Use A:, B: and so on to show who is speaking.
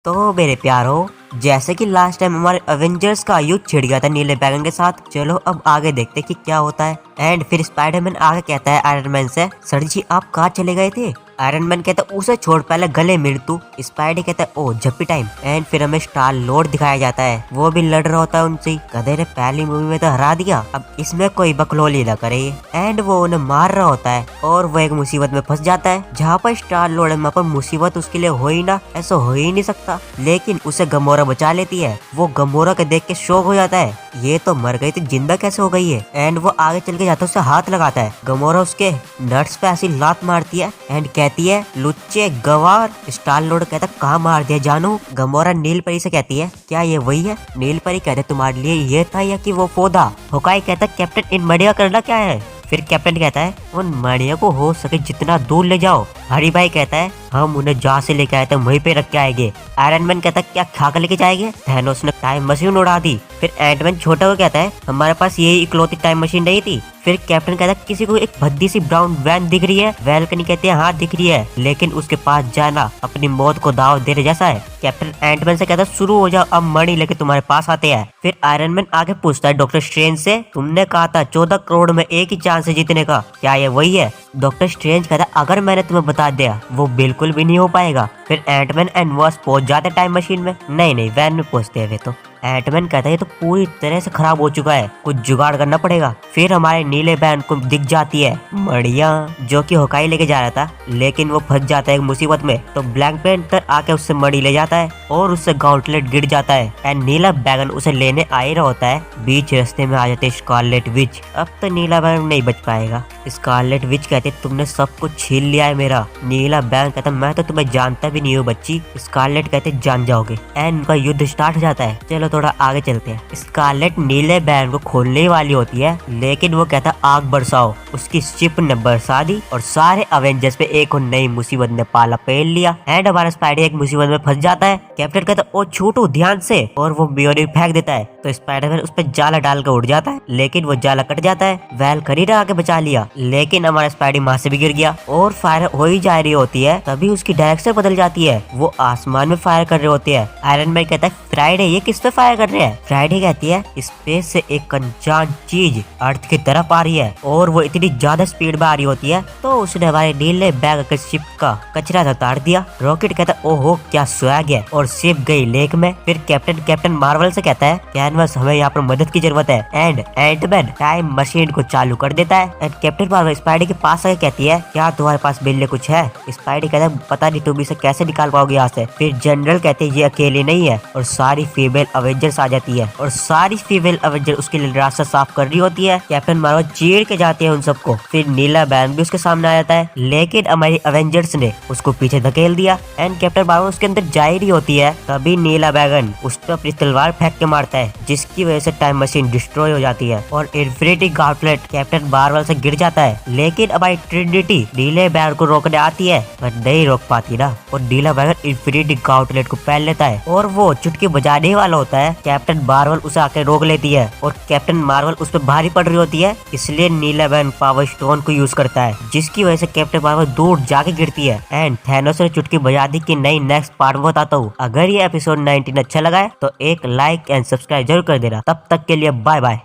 A: तो मेरे प्यारो, जैसे कि लास्ट टाइम हमारे अवेंजर्स का युद्ध छिड़ गया था नीले बैगन के साथ, चलो अब आगे देखते कि क्या होता है। एंड फिर स्पाइडरमैन आगे कहता है आयरन मैन से, सर जी आप कहाँ चले गए थे? आयरन मैन कहता है उसे छोड़, पहले गले मिल तू। स्पाइडी कहता है ओ झप्पी टाइम। एंड फिर हमें स्टार लॉर्ड दिखाया जाता है, वो भी लड़ रहा होता है उनसे। कहते रे पहली मूवी में तो हरा दिया, अब इसमें कोई बकलोली ना करे। एंड वो उन्हें मार रहा होता है और वो एक मुसीबत में फंस जाता है, जहाँ पर स्टार लॉर्ड है वहाँ पर मुसीबत उसके लिए हो ही ना, ऐसा हो ही नहीं सकता। लेकिन उसे गमोरा बचा लेती है। वो गमोरा के देख के शॉक हो जाता है, ये तो मर गई थी, जिंदा कैसे हो गई है? एंड वो आगे चल के जाता है, उसे हाथ लगाता है। गमोरा उसके नट्स पे ऐसी लात मारती है एंड कहती है लुच्चे गवार। स्टार लॉर्ड कहता है कहाँ मार दिया जानू? गमोरा नील परी से कहती है क्या ये वही है? नील परी कहते तुम्हारे लिए ये था या कि वो पौधा? होकाई कहता है कैप्टन इन बढ़िया करना क्या है? फिर कैप्टन कहता है उन मणियों को हो सके जितना दूर ले जाओ। हरी भाई कहता है हम उन्हें जहाँ से लेके आए थे वहीं पे रख के आएंगे। आयरन मैन कहता है क्या खा कर लेके जाएंगे? थैनोस ने टाइम मशीन उड़ा दी। फिर एंटमैन छोटा को कहता है हमारे पास यही इकलौती टाइम मशीन नहीं थी। फिर कैप्टन कहता है किसी को एक भद्दी सी ब्राउन वैन दिख रही है? वेलकनी कहती है हाँ दिख रही है, लेकिन उसके पास जाना अपनी मौत को दाव देने जैसा है। कैप्टन एंटमैन से कहता है शुरू हो जाओ, अब मणि लेके तुम्हारे पास आते हैं। फिर आयरन मैन आगे पूछता है डॉक्टर स्ट्रेंज से तुमने कहा था 14 करोड़ में एक ही चांस है जीतने का, क्या ये वही है? डॉक्टर स्ट्रेंज कहता है अगर मैंने तुम्हें बता दिया वो बिल्कुल भी नहीं हो पाएगा। फिर एंटमैन एंड वॉस पहुंच जाते टाइम मशीन में, नहीं वैन में पहुंचते हुए। तो एंटमैन कहता है ये तो पूरी तरह से खराब हो चुका है, कुछ जुगाड़ करना पड़ेगा। फिर हमारे नीले बैन को दिख जाती है मड़िया, जो कि होकाई लेके जा रहा था, लेकिन वो फंस जाता है एक मुसीबत में। तो ब्लैक पैंथर आके उससे मड़ी ले जाता है और उससे गॉन्टलेट गिर जाता है। एंड नीला बैगन उसे लेने आ ही रहा होता है, बीच रास्ते में आ जाते स्कारलेट विच। अब तो नीला बैगन नहीं बच पाएगा। स्कारलेट विच कहते तुमने सब कुछ छीन लिया है मेरा। नीला बैगन कहता मैं तो तुम्हें जानता भी नहीं हूँ बच्ची। स्कारलेट कहते जान जाओगे। एंड उनका युद्ध स्टार्ट हो जाता है। चलो थोड़ा आगे चलते हैं। स्कारलेट नीले बैगन को खोलने वाली होती है, लेकिन वो कहता आग बरसाओ। उसकी शिप ने बरसा दी और सारे अवेंजर्स पे एक और नई मुसीबत ने पाला पेल लिया। एंड हमारा स्पाइडर एक मुसीबत में फंस जाता है। कैप्टन कहता ओ छूटो ध्यान से, और वो ब्योरी फेंक देता है। तो स्पाइडरमैन उस पर जाला डाल कर उड़ जाता है, लेकिन वो जाला कट जाता है। वेल करीना आके बचा लिया, लेकिन हमारा स्पाइडी वहां से भी गिर गया और फायर हो ही जा रही होती है। तभी उसकी डायरेक्शन बदल जाती है, वो आसमान में फायर कर रहे होते हैं। आयरन मैन कहता है फ्राइडे ये किस पे फायर कर रहे हैं? फ्राइडे कहती है स्पेस से एक अनजान चीज अर्थ की तरफ आ रही है और वो इतनी ज्यादा स्पीड में आ रही होती है, तो उसने हमारे नीले बैग के शिप का कचरा उतार दिया। रॉकेट कहता ओहो क्या स्वैग है, और शिप गई लेक में। फिर कैप्टन मार्वल से कहता है कैनवस हमें यहाँ पर मदद की जरूरत है। एंड एंटमैन टाइम मशीन को चालू कर देता है। एंड कैप्टन मार्वल स्पाइडी के पास आके कहती है क्या तुम्हारे पास मिलने कुछ है? स्पाइडी कहता है पता नहीं तुम इसे कैसे निकाल पाओगे यहाँ से। फिर जनरल कहते हैं ये अकेले नहीं है, और सारी फीमेल अवेंजर्स आ जाती है और सारी फीमेल अवेंजर उसके लिए रास्ता साफ कर रही होती है। कैप्टन मार्वल चीर के जाते हैं उन सबको। फिर नीला बैन भी उसके सामने आ जाता है, लेकिन हमारी अवेंजर्स ने उसको पीछे धकेल दिया। एंड कैप्टन मार्वल उसके अंदर जा रही होती है, तभी नीला बैगन उस पर अपनी तलवार फेंक के मारता है, जिसकी वजह से टाइम मशीन डिस्ट्रॉय हो जाती है और इन्फिनिटी गॉन्टलेट कैप्टन मार्वल से गिर जाता है। लेकिन हमारी ट्रिनिटी नीले बैगन को रोकने आती है पर नहीं रोक पाती ना, और नीला बैगन इन्फिनिटी गॉन्टलेट को पहन लेता है और वो चुटकी बजाने वाला होता है। कैप्टन मार्वल उसे आके रोक लेती है और कैप्टन मार्वल उस पर भारी पड़ रही होती है, इसलिए नीला बैगन पावर स्टोन को यूज करता है, जिसकी वजह से कैप्टन मार्वल दूर जाके गिरती है। एंड थैनोस ने चुटकी बजा दी कि नहीं नेक्स्ट पार्ट में बताता हूँ। अगर ये एपिसोड 19 अच्छा लगा है तो एक लाइक एंड सब्सक्राइब जरूर कर देना। तब तक के लिए बाय बाय।